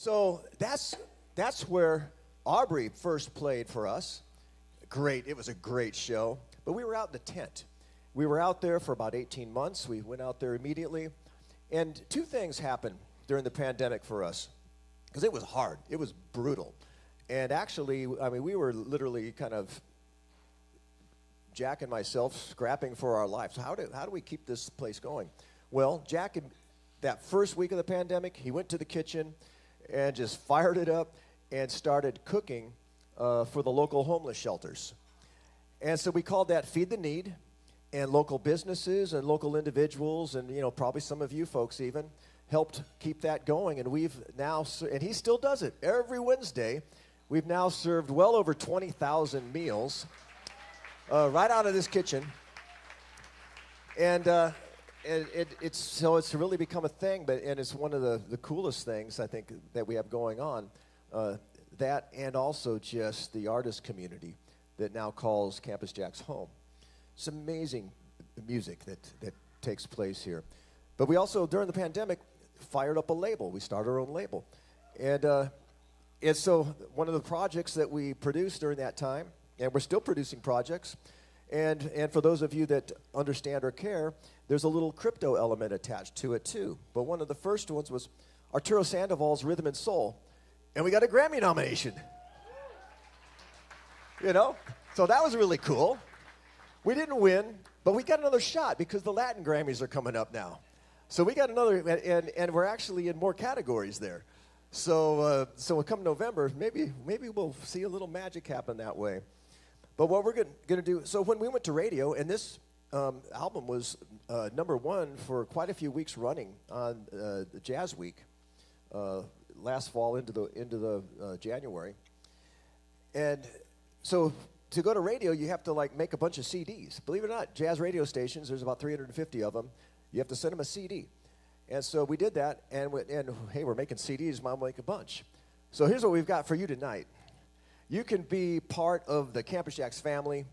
So that's where Aubrey first played for us. Great, it was a great show. But we were out in the tent. We were out there for about 18 months. We went out there immediately. And two things happened during the pandemic for us. Because it was hard. It was brutal. And actually, I mean, we were literally kind of, Jack and myself, scrapping for our lives. How do we keep this place going? Well, Jack, that first week of the pandemic, he went to the kitchen and just fired it up and started cooking for the local homeless shelters. And so we called that Feed the Need, and local businesses and local individuals and, you know, probably some of you folks even helped keep that going. And we've now, and he still does it every Wednesday. We've now served well over 20,000 meals right out of this kitchen. And it's really become a thing, and it's one of the coolest things I think that we have going on. That and also just the artist community that now calls Campus JAX home. It's amazing music that takes place here. But we also, during the pandemic, fired up a label. We started our own label. And so one of the projects that we produced during that time, and we're still producing projects, and for those of you that understand or care, there's a little crypto element attached to it too. But one of the first ones was Arturo Sandoval's Rhythm and Soul, and we got a Grammy nomination. You know? So that was really cool. We didn't win, but we got another shot because the Latin Grammys are coming up now. So we got another, and we're actually in more categories there. So come November, maybe we'll see a little magic happen that way. But what we're going to do, so when we went to radio, and this album was #1 for quite a few weeks running on the Jazz Week, last fall into the January. And so to go to radio, you have to like make a bunch of CDs. Believe it or not, jazz radio stations, there's about 350 of them. You have to send them a CD. And so we did that, and hey, we're making CDs, Mom, make a bunch. So here's what we've got for you tonight. You can be part of the Campus JAX family.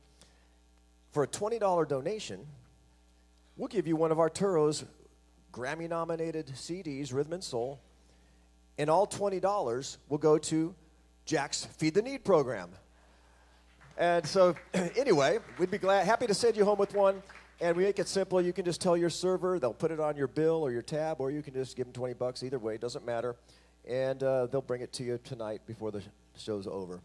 For a $20 donation, we'll give you one of Arturo's Grammy-nominated CDs, Rhythm and Soul, and all $20 will go to Jack's Feed the Need program. And so, anyway, we'd be happy to send you home with one. And we make it simple. You can just tell your server. They'll put it on your bill or your tab, or you can just give them 20 bucks. Either way, it doesn't matter. And they'll bring it to you tonight before the show's over.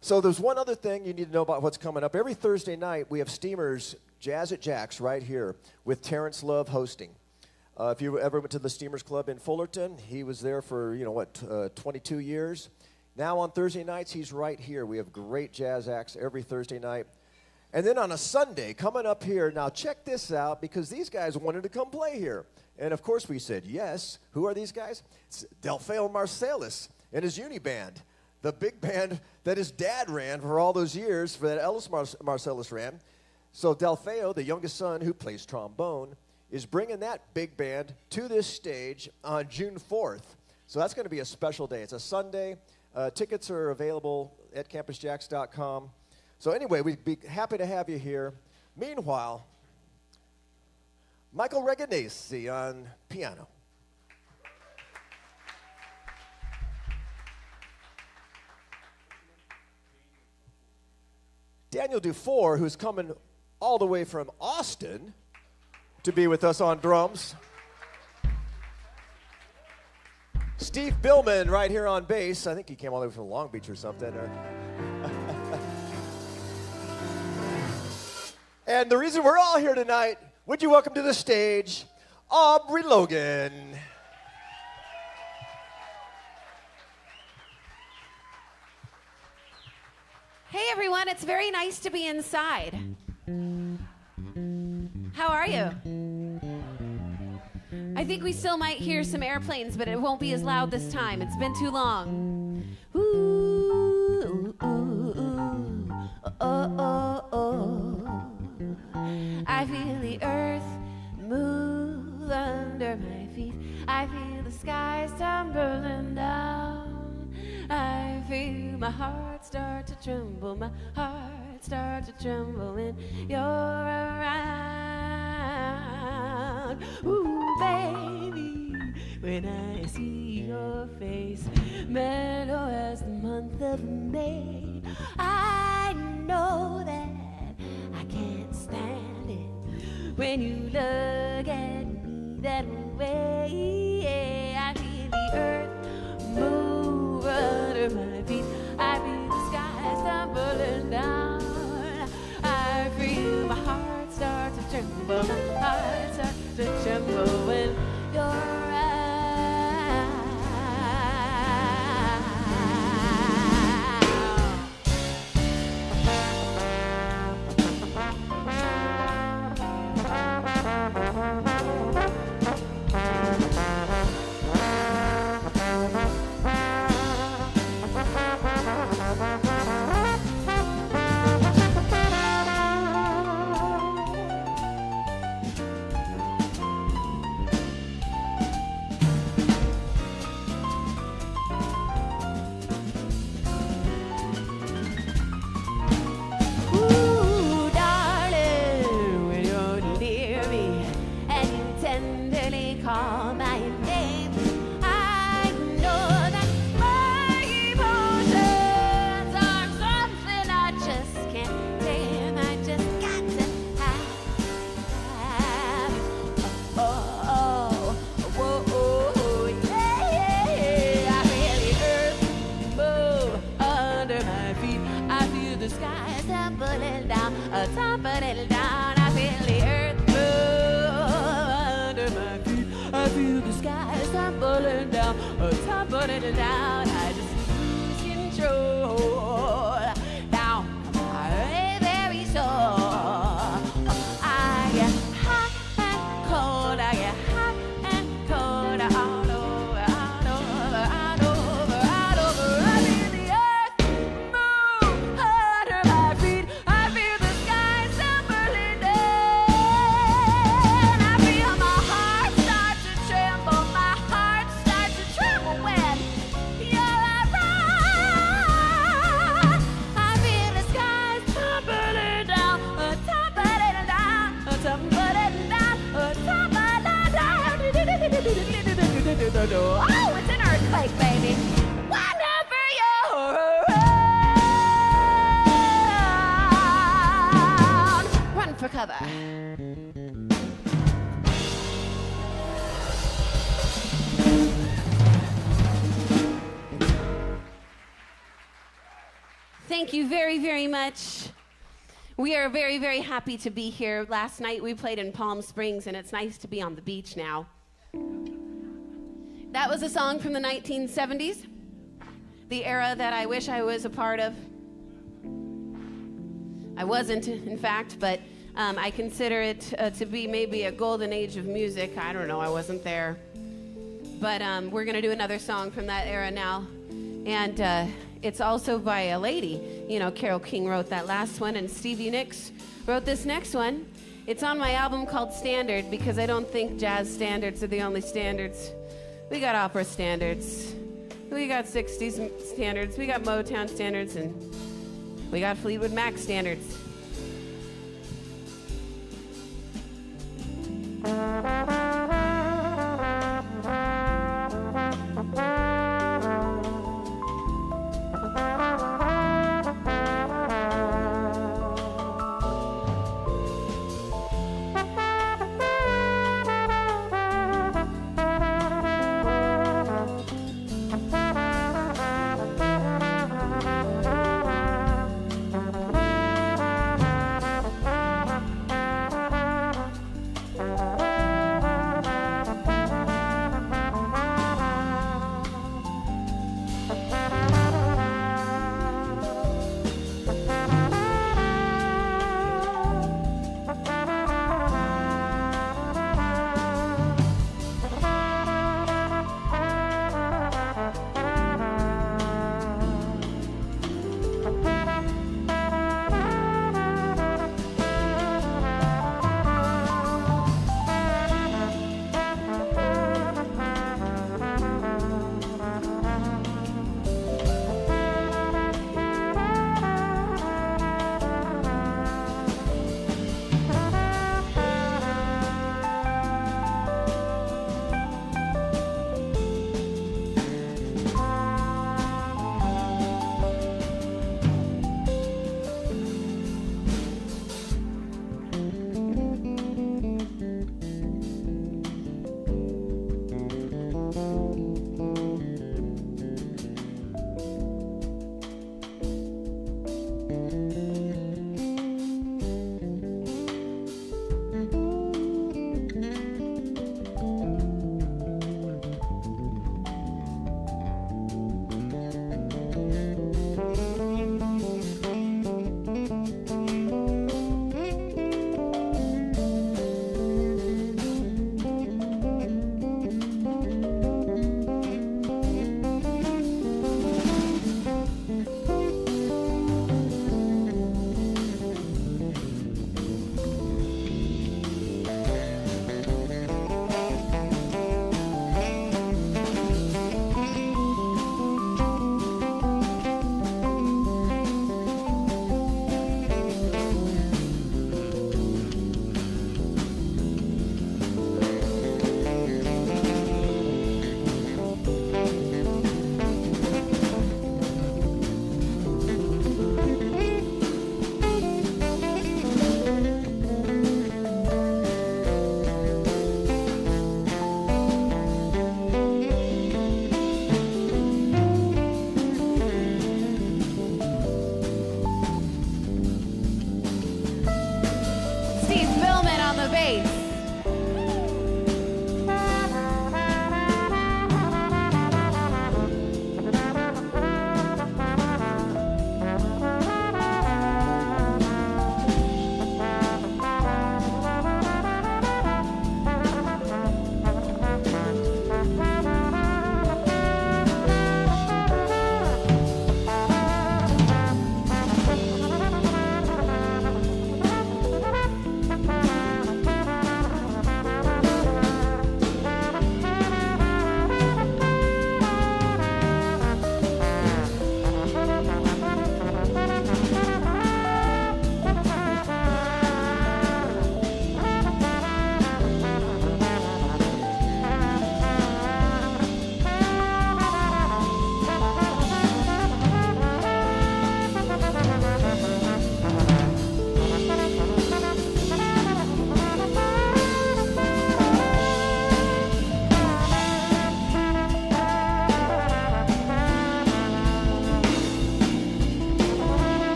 So there's one other thing you need to know about what's coming up. Every Thursday night, we have Steamers Jazz at JAX right here with Terrence Love hosting. If you ever went to the Steamers Club in Fullerton, he was there for, 22 years. Now on Thursday nights, he's right here. We have great jazz acts every Thursday night. And then on a Sunday, coming up here, now check this out, because these guys wanted to come play here. And of course we said yes. Who are these guys? It's Delfeo Marsalis and his uni band, the big band that his dad ran for all those years, for that Ellis Marsalis ran. So Delfeo, the youngest son who plays trombone, is bringing that big band to this stage on June 4th. So that's going to be a special day. It's a Sunday. Tickets are available at campusjax.com. So anyway, we'd be happy to have you here. Meanwhile, Michael Ragonese on piano. Daniel Dufour, who's coming all the way from Austin to be with us on drums. Steve Billman right here on bass. I think he came all the way from Long Beach or something. And the reason we're all here tonight, would you welcome to the stage, Aubrey Logan. Hey everyone, it's very nice to be inside. How are you? I think we still might hear some airplanes, but it won't be as loud this time. It's been too long. Ooh, ooh, ooh, oh, oh, oh. I feel the earth move under my feet. I feel the skies tumbling down. I feel my heart start to tremble. My heart start to tremble when you're around. Ooh, baby, when I see your your face, mellow as the month of May. I know that I can't stand it when you look at me that way. I feel the earth move under my feet. I feel the sky stumbling down. I feel my heart start to tremble. My heart starts to tremble when you're around. Down, I just lose control. Now my very soul. I get hot and cold. I get hot and cold. All over, all over, all over, all over. I feel the earth move under my feet. I feel the sky tumbling down. I feel my heart start to tremble. My heart starts to tremble when oh, it's an earthquake, baby. Whenever you're around, run for cover. Thank you very, very much. We are very, very happy to be here. Last night we played in Palm Springs, and it's nice to be on the beach now. That was a song from the 1970s, the era that I wish I was a part of. I wasn't, in fact, but I consider it to be maybe a golden age of music. I don't know, I wasn't there. But we're going to do another song from that era now. And it's also by a lady. You know, Carole King wrote that last one, and Stevie Nicks wrote this next one. It's on my album called Standard, because I don't think jazz standards are the only standards. We got opera standards, we got 60s standards, we got Motown standards, and we got Fleetwood Mac standards.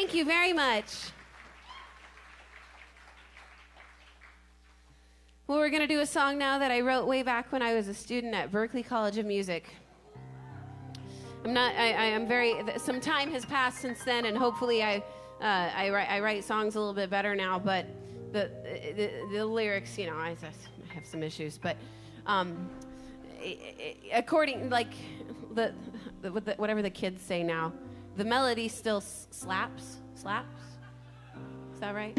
Thank you very much. Well, we're going to do a song now that I wrote way back when I was a student at Berklee College of Music. Some time has passed since then, and hopefully I write songs a little bit better now, but the lyrics, you know, I have some issues, but according, like, whatever the kids say now, the melody still slaps? Is that right?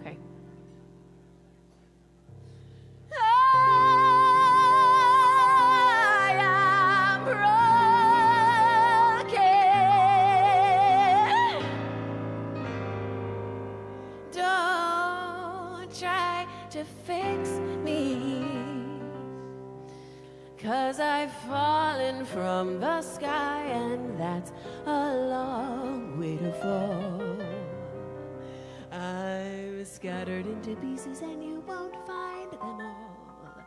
Okay. I am broken. Don't try to fix me, 'cause I've fallen from the sky, and that's a long way to fall. I'm scattered into pieces and you won't find them all,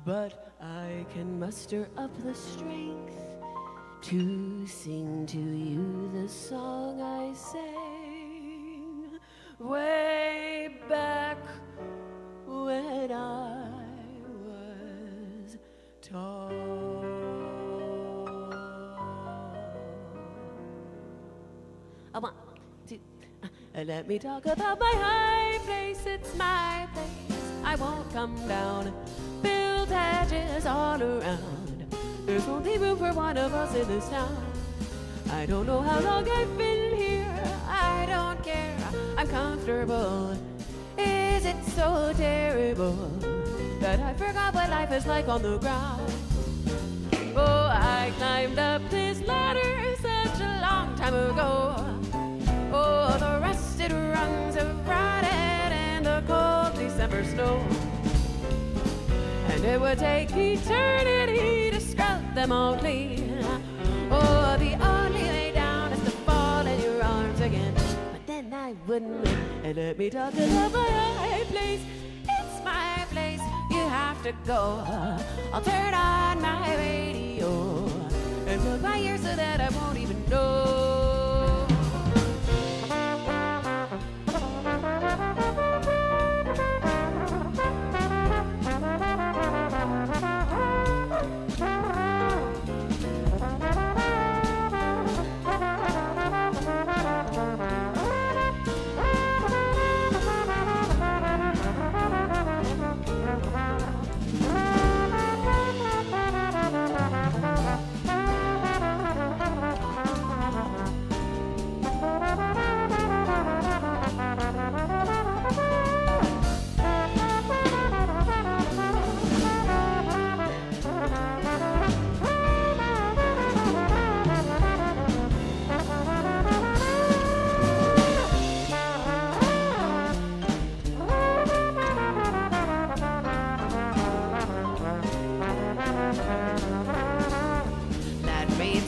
but I can muster up the strength to sing to you the song I sang way back when I was tall. One, two, let me talk about my high place. It's my place. I won't come down. Build hedges all around. There's only room for one of us in this town. I don't know how long I've been here. I don't care. I'm comfortable. Is it so terrible that I forgot what life is like on the ground? Oh, I climbed up this ladder such a long time ago. Oh, the rusted rungs have rotted in the cold December snow, and it would take eternity to scrub them all clean. Oh, the only way down is to fall in your arms again, but then I wouldn't win. And let me talk about my high place. It's my place. You have to go. I'll turn on my radio and plug my ears so that I won't even know.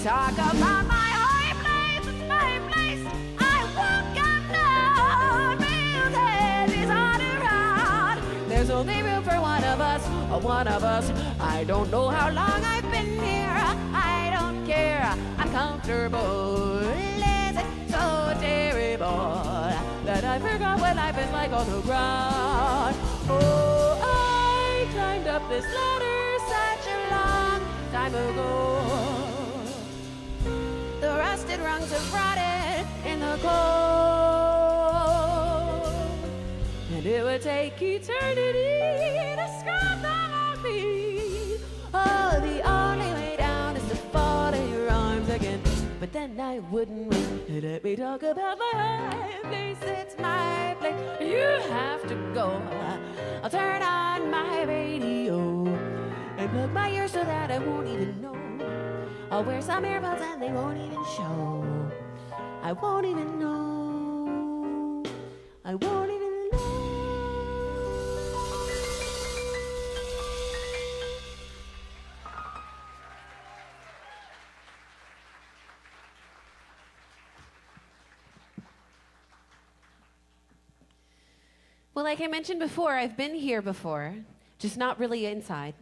Talk about my high place, it's my place. I won't come down. Build hedges all around. There's only room for one of us. I don't know how long I've been here. I don't care. I'm comfortable. Is it so terrible that I forgot what life is like on the ground? Oh, I climbed up this ladder such a long time ago. The rusted rungs have rotted in the cold, and it would take eternity to scrub them all clean. Oh, the only way down is to fall in your arms again, but then I wouldn't win. Let me talk about my high place. It's my place. You have to go. I'll turn on my radio and plug my ears so that I won't even know. I'll wear some earbuds and they won't even show. I won't even know. I won't even know. Well, like I mentioned before, I've been here before, just not really inside.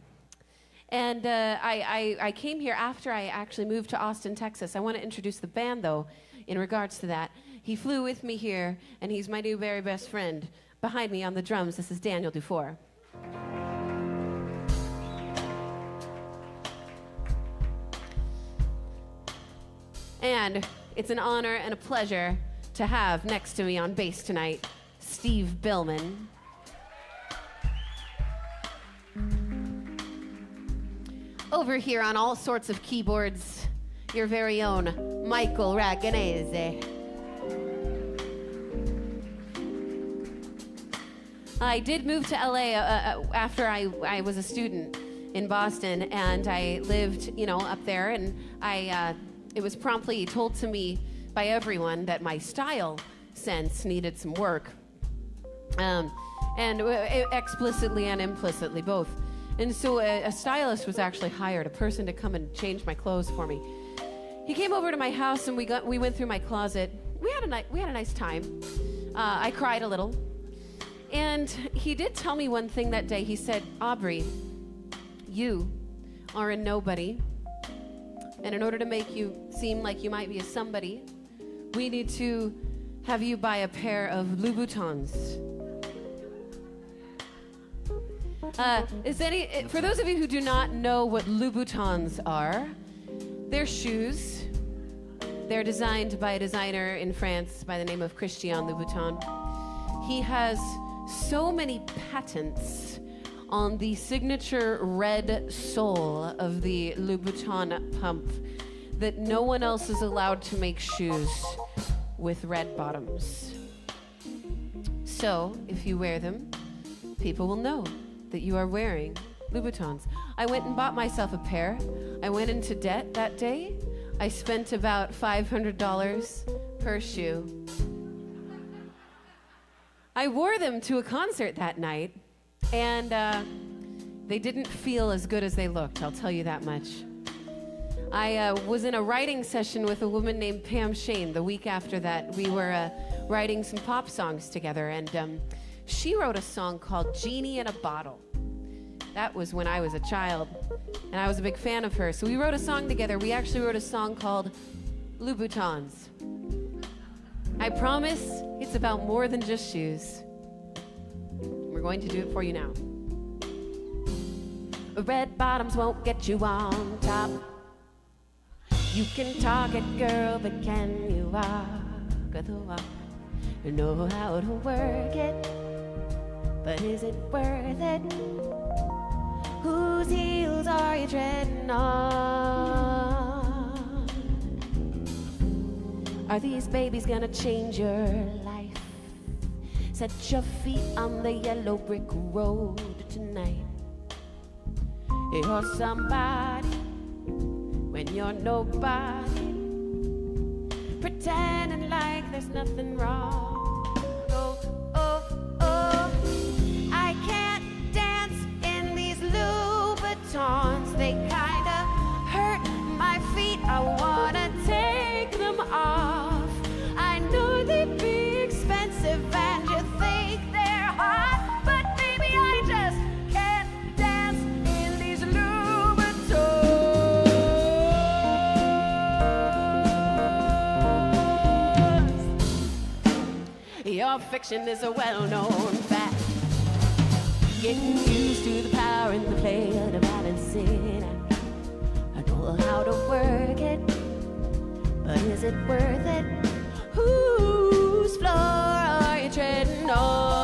And I came here after I actually moved to Austin, Texas. I want to introduce the band, though, in regards to that. He flew with me here, and he's my new very best friend. Behind me on the drums, this is Daniel Dufour. And it's an honor and a pleasure to have next to me on bass tonight, Steve Billman. Over here on all sorts of keyboards, your very own Michael Ragonese. I did move to LA after I was a student in Boston, and I lived, up there, and it was promptly told to me by everyone that my style sense needed some work, and explicitly and implicitly both. And so a stylist was actually hired, a person to come and change my clothes for me. He came over to my house, and we went through my closet. We had a nice time. I cried a little. And he did tell me one thing that day. He said, Aubrey, you are a nobody. And in order to make you seem like you might be a somebody, we need to have you buy a pair of Louboutins. For those of you who do not know what Louboutins are, they're shoes. They're designed by a designer in France by the name of Christian Louboutin. He has so many patents on the signature red sole of the Louboutin pump that no one else is allowed to make shoes with red bottoms. So, if you wear them, people will know that you are wearing Louboutins. I went and bought myself a pair. I went into debt that day. I spent about $500 per shoe. I wore them to a concert that night, and they didn't feel as good as they looked, I'll tell you that much. I was in a writing session with a woman named Pam Shane the week after that. We were writing some pop songs together, and she wrote a song called Genie in a Bottle. That was when I was a child, and I was a big fan of her. So we wrote a song together. We actually wrote a song called Louboutins. I promise it's about more than just shoes. We're going to do it for you now. Red bottoms won't get you on top. You can talk it, girl, but can you walk the walk? You know how to work it, but is it worth it? Whose heels are you treading on? Are these babies gonna change your life? Set your feet on the yellow brick road tonight. You're somebody when you're nobody, pretending like there's nothing wrong. Oh, oh, oh, I can't dance in these Louboutins. They kinda hurt my feet. I wanna take them off. I know they'd be expensive and you think they're hot, but baby, I just can't dance in these Louboutins. Your fiction is a well-known fact. Getting used to the power and the play of the balancing act. I know how to work it, but is it worth it? Whose floor are you treading on?